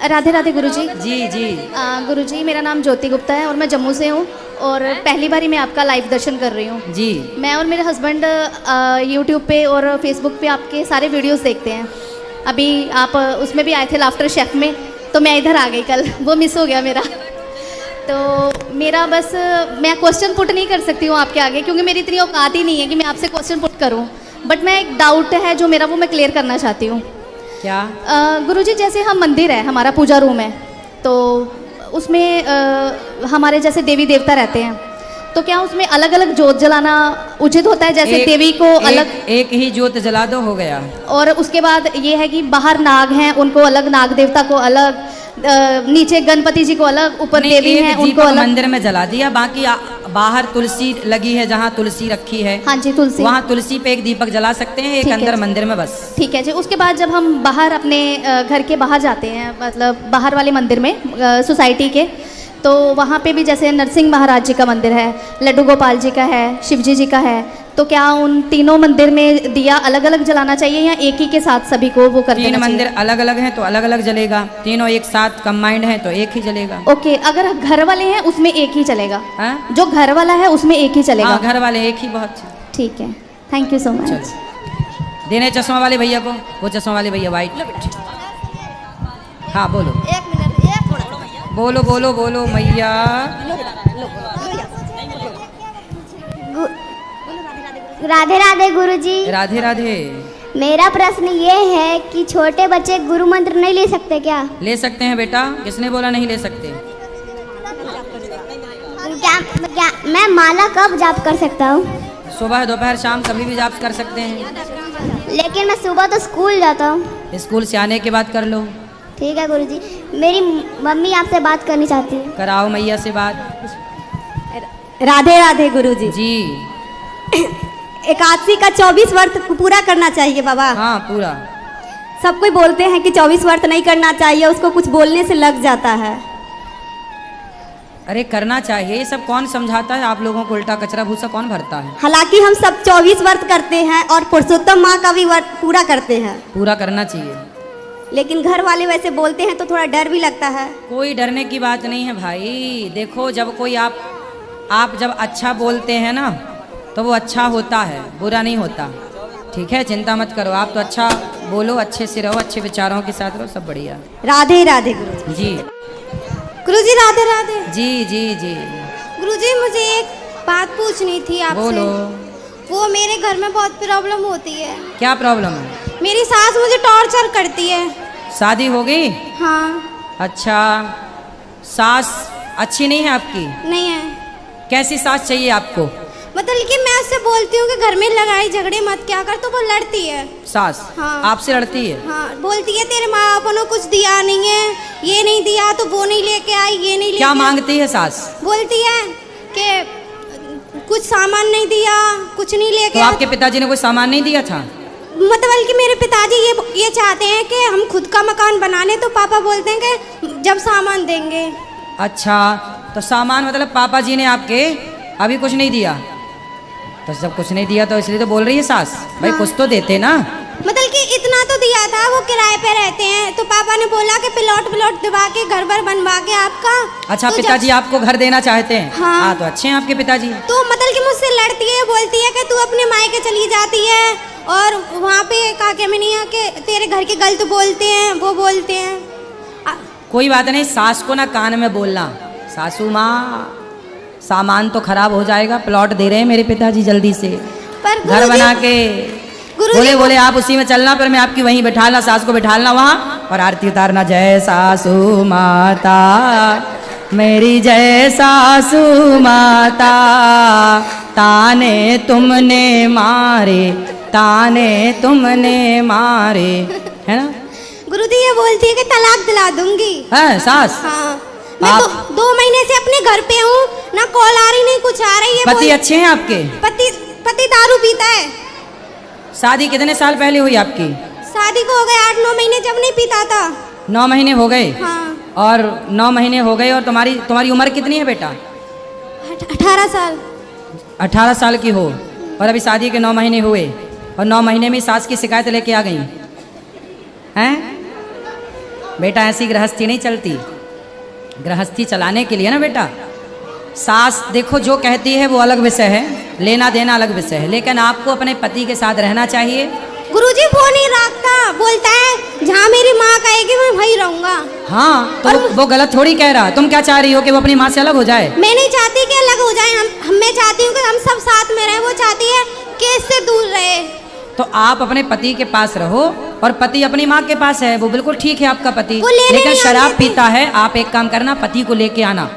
राधे राधे गुरुजी। जी जी। गुरुजी मेरा नाम ज्योति गुप्ता है और मैं जम्मू से हूँ और पहली बार ही मैं आपका लाइव दर्शन कर रही हूँ जी। मैं और मेरे हस्बैंड यूट्यूब पे और फेसबुक पे आपके सारे वीडियोस देखते हैं। अभी आप उसमें भी आए थे लाफ्टर शेफ में, तो मैं इधर आ गई कल, वो मिस हो गया मेरा। तो मेरा बस मैं क्वेश्चन पुट नहीं कर सकती हूँ आपके आगे क्योंकि मेरी इतनी औकात ही नहीं है कि मैं आपसे क्वेश्चन पुट करूँ, बट मैं एक डाउट है जो मेरा वो मैं क्लियर करना चाहती हूँ। क्या? गुरुजी जैसे हम मंदिर है, हमारा पूजा रूम है, तो उसमें हमारे जैसे देवी देवता रहते हैं, तो क्या उसमें अलग अलग जोत जलाना उचित होता है? जैसे देवी को अलग एक ही जोत जला दो, हो गया। और उसके बाद ये है कि बाहर नाग हैं उनको अलग, नाग देवता को अलग, नीचे गणपति जी को अलग, ऊपर देवी हैं उनको अलग। मंदिर में जला दिया, बाकी बाहर तुलसी लगी है, जहाँ तुलसी रखी है, हाँ जी तुलसी, वहाँ तुलसी पे एक दीपक जला सकते हैं, एक अंदर मंदिर में बस। ठीक है जी। उसके बाद जब हम बाहर अपने घर के बाहर जाते हैं, मतलब बाहर वाले मंदिर में सोसाइटी के, तो वहाँ पे भी जैसे नरसिंह महाराज जी का मंदिर है, लड्डू गोपाल जी का है, शिवजी जी का है, तो क्या उन तीनों मंदिर में दिया अलग अलग जलाना चाहिए या एक ही के साथ सभी को वो कर देना चाहिए? तीन मंदिर अलग अलग हैं तो अलग अलग जलेगा, तीनों एक साथ कंबाइंड हैं तो एक ही जलेगा। ओके, अगर घर वाले हैं उसमें एक ही चलेगा? हा? जो घर वाला है उसमें एक ही चलेगा? हाँ, घर वाले एक ही, बहुत ठीक है, थैंक यू सो मच। देने चश्मा वाले भैया को, वो चश्मा वाले भैया वाइट। हाँ बोलो, एक मिनट, एक मिनट। बोलो बोलो बोलो मैया। राधे राधे गुरुजी। राधे राधे। मेरा प्रश्न ये है कि छोटे बच्चे गुरु मंत्र नहीं ले सकते क्या? ले सकते हैं बेटा, किसने बोला नहीं ले सकते? क्या मैं माला कब जाप कर सकता हूँ? सुबह दोपहर शाम कभी भी जाप कर सकते हैं। लेकिन मैं सुबह तो स्कूल जाता हूँ। स्कूल से आने के बाद कर लो। ठीक है गुरुजी। मेरी मम्मी आपसे बात करनी चाहती है। कराओ मैया से बात। राधे राधे गुरुजी। जी। एकादशी का 24 व्रत पूरा करना चाहिए बाबा। हाँ पूरा। सब कोई बोलते हैं कि 24 व्रत नहीं करना चाहिए, उसको कुछ बोलने से लग जाता है। अरे करना चाहिए, ये सब कौन समझाता है आप लोगों को? उल्टा कचरा भूसा कौन भरता है? हालांकि हम सब 24 व्रत करते हैं और पुरुषोत्तम माँ का भी व्रत पूरा करते हैं। पूरा करना चाहिए, लेकिन घर वाले वैसे बोलते हैं तो थोड़ा डर भी लगता है। कोई डरने की बात नहीं है भाई। देखो जब कोई आप जब अच्छा बोलते हैं ना तो वो अच्छा होता है, बुरा नहीं होता। ठीक है, चिंता मत करो, आप तो अच्छा बोलो, अच्छे से रहो, अच्छे विचारों के साथ रहो, सब बढ़िया। राधे राधे गुरुजी। जी गुरुजी राधे राधे। जी जी जी। गुरुजी मुझे एक बात पूछनी थी आपसे। बोलो। वो मेरे घर में बहुत प्रॉब्लम होती है। क्या प्रॉब्लम है? मेरी सास मुझे टॉर्चर करती है। शादी हो गई? हाँ। अच्छा, सास अच्छी नहीं है आपकी? नहीं है। कैसी सास चाहिए आपको? मतलब कि मैं उससे बोलती हूँ कि घर में लड़ाई झगड़े मत क्या कर, तो वो लड़ती है। सास? हाँ। आपसे लड़ती है? हाँ, बोलती है तेरे माँ बाप ने कुछ दिया नहीं है, ये नहीं दिया तो वो नहीं लेके आई, ये नहीं लेके। क्या मांगती है सास? बोलती है कि कुछ सामान नहीं दिया, कुछ नहीं लेके। तो आपके पिताजी ने कोई सामान नहीं दिया था? मतलब कि मेरे पिताजी ये चाहते हैं कि हम खुद का मकान बना लें, तो पापा बोलते हैं कि जब सामान देंगे। अच्छा, तो सामान मतलब पापा जी ने आपके अभी कुछ नहीं दिया? तो जब कुछ नहीं दिया तो इसलिए तो बोल रही है सास। भाई हाँ। कुछ तो देते ना। मतलब कि इतना तो दिया था, वो किराए पे रहते हैं, तो पापा ने बोला कि प्लॉट दिवा के घर भर बनवा के आपका। अच्छा, तो पिताजी आपको घर देना चाहते हैं? हाँ। तो अच्छे हैं आपके पिताजी। तो मतलब कि मुझसे लड़ती है, बोलती है कि तू अपने मायके चली जाती है और वहाँ पे काके में नहीं है कि तेरे घर के गलत बोलते हैं, वो बोलते हैं। कोई बात नहीं, सास को ना कान में बोलना, सासू माँ सामान तो खराब हो जाएगा, प्लॉट दे रहे हैं मेरे पिताजी जल्दी से, पर घर बना के। बोले को... बोले आप उसी में चलना, पर मैं आपकी वहीं बैठाना, सास को बैठाना वहाँ और आरती उतारना। जय सासू माता मेरी, जय सासू माता, ताने तुमने मारे, ताने तुमने मारे, है ना? गुरुजी ये बोलती है कि तलाक दिला दूंगी। है सास? हाँ। मैं दो महीने से अपने घर पे हूँ, ना कॉल आ रही नहीं कुछ आ रही है। पति अच्छे हैं आपके? पति दारू पीता है। शादी कितने साल पहले हुई आपकी? शादी को हो गए 8-9 महीने, जब नहीं पीता था। 9 महीने हो गए? हाँ। और 9 महीने हो गए, और तुम्हारी उम्र कितनी है बेटा? 18 साल। 18 साल की हो और अभी शादी के 9 महीने हुए, और 9 महीने में सास की शिकायत लेके आ गई हैं? बेटा ऐसी गृहस्थी नहीं चलती। गृहस्थी चलाने के लिए ना बेटा, सास देखो जो कहती है वो अलग विषय है, लेना देना अलग विषय है, लेकिन आपको अपने पति के साथ रहना चाहिए। गुरुजी वो नहीं रखता, बोलता है जहाँ मेरी माँ कहेगी मैं वहीं रहूंगा। हाँ तो वो गलत थोड़ी कह रहा। तुम क्या चाह रही हो कि वो अपनी माँ से अलग हो जाए? मैं नहीं चाहती कि अलग हो जाए, मैं चाहती हूँ कि हम सब साथ में रहें। वो चाहती है कि इससे दूर रहे। तो आप अपने पति के पास रहो और पति अपनी माँ के पास है, वो बिल्कुल ठीक है आपका पति, वो लेने लेकिन नहीं शराब आते थे। पीता है। आप एक काम करना, पति को लेके आना,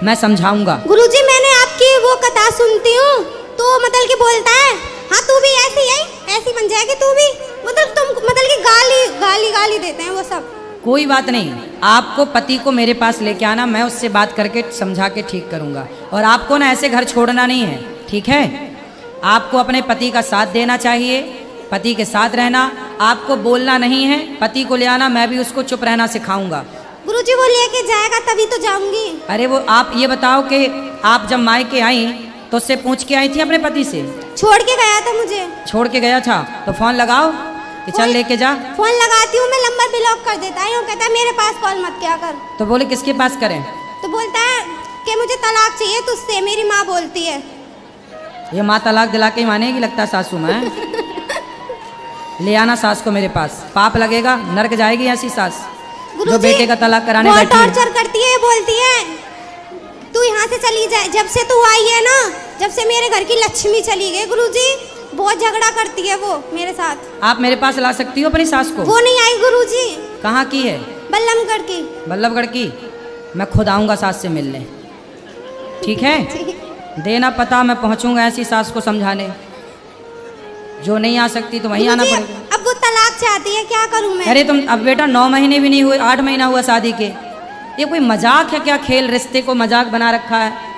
मैं समझाऊंगा। गुरुजी मैंने आपकी वो कथा सुनती हूँ तो मतलब कि बोलता है हाँ तू भी ऐसी है, ऐसी बन जाएगी तू भी। मतलब तुम मतलब कि गाली गाली गाली देते हैं वो सब। कोई बात नहीं, आपको पति को मेरे पास लेके आना, मैं उससे बात करके समझा के ठीक करूंगा। और आपको ना ऐसे घर छोड़ना नहीं है, ठीक है? आपको अपने पति का साथ देना चाहिए, पति के साथ रहना, आपको बोलना नहीं है। पति को ले आना, मैं भी उसको चुप रहना सिखाऊंगा। गुरुजी वो लेके जाएगा तभी तो जाऊंगी। अरे वो आप ये बताओ कि आप जब मायके आई तो उससे पूछ के आई थी अपने पति से? छोड़ के गया था मुझे। छोड़ के गया था तो फोन लगाओ कि चल लेके जा। फोन लगाती हूँ मैं, नंबर ब्लॉक कर देता है। वो कहता है मेरे पास कॉल मत किया कर। तो बोले किसके पास करें? तो बोलता है कि मुझे तलाक चाहिए तुझसे, मेरी माँ बोलती है। ये माँ तलाक दिला के ही मानेगी लगता है सासू में। ले आना सास को मेरे पास, पाप लगेगा, नरक जाएगी ऐसी सास जो गुरुजी, बेटे का तलाक कराने बहुत बैठी है। टॉर्चर करती है, बोलती है तू यहाँ से चली जाए। जब से तू आई है ना, जब से मेरे घर की लक्ष्मी चली गई गुरुजी, बहुत झगड़ा करती है वो मेरे साथ। आप मेरे पास ला सकती हो अपनी सास को? वो नहीं आई गुरुजी। कहाँ की है? बल्लमगढ़ की। बल्लभगढ़ की? मैं खुद आऊँगा सास से मिलने, ठीक है? देना पता, मैं पहुँचूंगा ऐसी सास को समझाने। जो नहीं आ सकती तो वहीं आना गुरुजी, पड़ेगा। अब वो तलाक चाहती है, क्या करूँ मैं? अरे तुम अब बेटा 9 महीने भी नहीं हुए, 8 महीना हुआ शादी के। ये कोई मजाक है क्या? खेल रिश्ते को मजाक बना रखा है।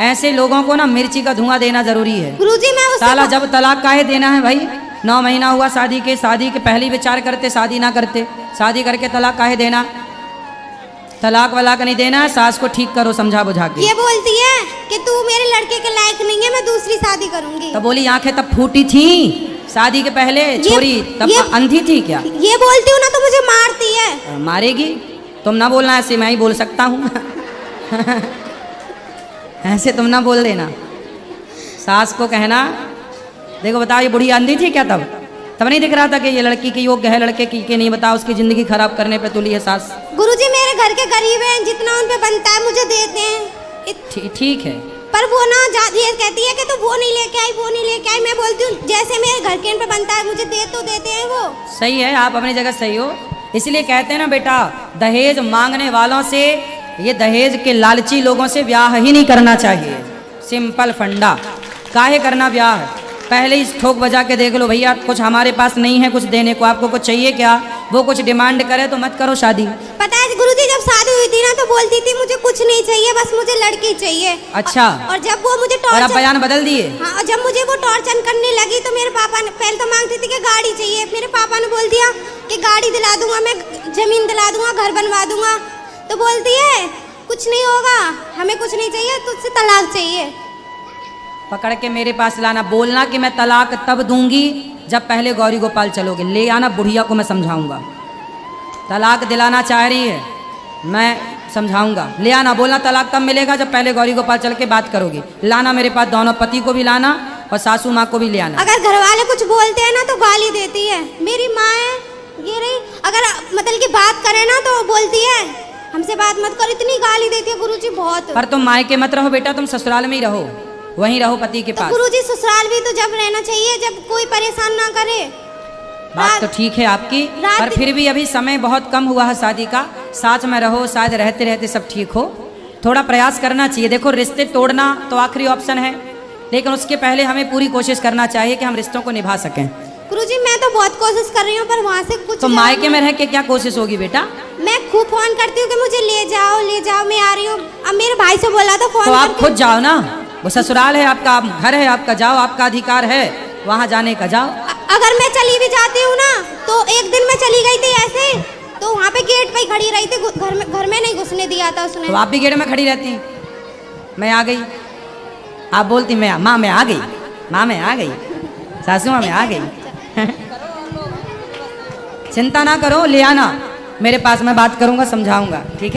ऐसे लोगों को ना मिर्ची का धुआं देना जरूरी है। गुरुजी मैं उससे साला जब तलाक काहे देना है भाई? 9 महीना हुआ शादी के पहले विचार करते, शादी ना करते। शादी करके तलाक काहे देना? तलाक वलाक नहीं देना है, सास को ठीक करो समझा बुझा के। ये बोलती है कि तू मेरे लड़के के लायक नहीं है, मैं दूसरी शादी करूंगी। तब बोली आंखें तब फूटी थी शादी के पहले? छोरी तब अंधी थी क्या? ये बोलती हूँ ना तो मुझे मारती है। मारेगी? तुम ना बोलना ऐसे, मैं ही बोल सकता हूँ। ऐसे तुम ना बोल देना। सास को कहना देखो बताओ ये बुढ़ी अंधी थी क्या? तब नहीं दिख रहा था कि ये लड़की की योग्य है लड़के की कि नहीं? बताओ, उसकी जिंदगी खराब करने पे तुली है सास। गुरुजी मेरे घर के गरीब हैं, जितना उन पे बनता है मुझे देते हैं। ठीक है, पर वो ना ये कहती है कि तू वो नहीं लेके आई, वो नहीं लेके आई। मैं बोलती हूँ जैसे मेरे घर के इन पे बनता है मुझे दे तो देते हैं वो। सही है, आप अपनी जगह सही हो। इसलिए कहते हैं ना बेटा, दहेज मांगने वालों से, ये दहेज के लालची लोगों से ब्याह ही नहीं करना चाहिए। सिंपल फंडा। काहे करना ब्याह? पहले ही ठोक बजा के देख लो भैया, कुछ हमारे पास नहीं है कुछ देने को, आपको कुछ चाहिए क्या? वो कुछ डिमांड करे तो मत करो शादी। पता है गुरुजी जब शादी हुई थी ना तो बोलती थी मुझे कुछ नहीं चाहिए, बस मुझे लड़की चाहिए। अच्छा। और जब वो मुझे और अब बयान बदल दिए? हाँ, और जब मुझे वो टॉर्चर करने लगी तो मेरे पापा ने पहले तो मांगती थी कि गाड़ी चाहिए। मेरे पापा ने बोल दिया कि गाड़ी दिला दूंगा, मैं जमीन दिला दूंगा, घर बनवा दूंगा। तो बोलती है कुछ नहीं होगा, हमें कुछ नहीं चाहिए, तुझसे तलाक चाहिए। पकड़ के मेरे पास लाना, बोलना कि मैं तलाक तब दूंगी जब पहले गौरी गोपाल चलोगे। ले आना, बुढ़िया को मैं समझाऊंगा। तलाक दिलाना चाह रही है, मैं समझाऊंगा। ले आना, बोलना तलाक तब मिलेगा जब पहले गौरी गोपाल चल के बात करोगी। लाना मेरे पास दोनों, पति को भी लाना और सासू माँ को भी ले आना। अगर घर वाले कुछ बोलते हैं ना तो गाली देती है। मेरी माँ है ये रही, अगर मतलब की बात करे ना तो बोलती है हमसे बात मत कर, इतनी गाली देती है गुरुजी बहुत। पर तुम मायके मत रहो बेटा, तुम ससुराल में ही रहो, वहीं रहो पति के तो पास। गुरुजी ससुराल भी तो जब रहना चाहिए जब कोई परेशान ना करे। बात तो ठीक है आपकी, पर फिर भी अभी समय बहुत कम हुआ है शादी का। साथ में रहो, शायद रहते रहते सब ठीक हो। थोड़ा प्रयास करना चाहिए। देखो रिश्ते तोड़ना तो आखिरी ऑप्शन है, लेकिन उसके पहले हमें पूरी कोशिश करना चाहिए कि हम रिश्तों को निभा सकें। गुरुजी मैं तो बहुत कोशिश कर रही हूँ पर वहाँ से कुछ। तो मायके में रह के क्या कोशिश होगी बेटा? मैं खूब फोन करती हूँ कि मुझे ले जाओ मैं आ रही हूँ। अब मेरे भाई से बोला था फोन तो आप खुद जाओ ना, वो ससुराल है आपका, घर है आपका, जाओ, आपका अधिकार है वहाँ जाने का, जाओ। अगर मैं चली भी जाती हूँ ना तो एक दिन मैं चली गई थी ऐसे, तो वहाँ पे गेट पे ही खड़ी रही थी, घर में नहीं घुसने दिया था उसने। तो आप भी गेट में खड़ी रहती? मैं आ गई, आप बोलती मैं माँ मैं आ गई, माँ मैं आ गई, सासू माँ मैं आ गई। चिंता ना करो, ले आना, मेरे पास मैं बात करूंगा, समझाऊंगा, ठीक है।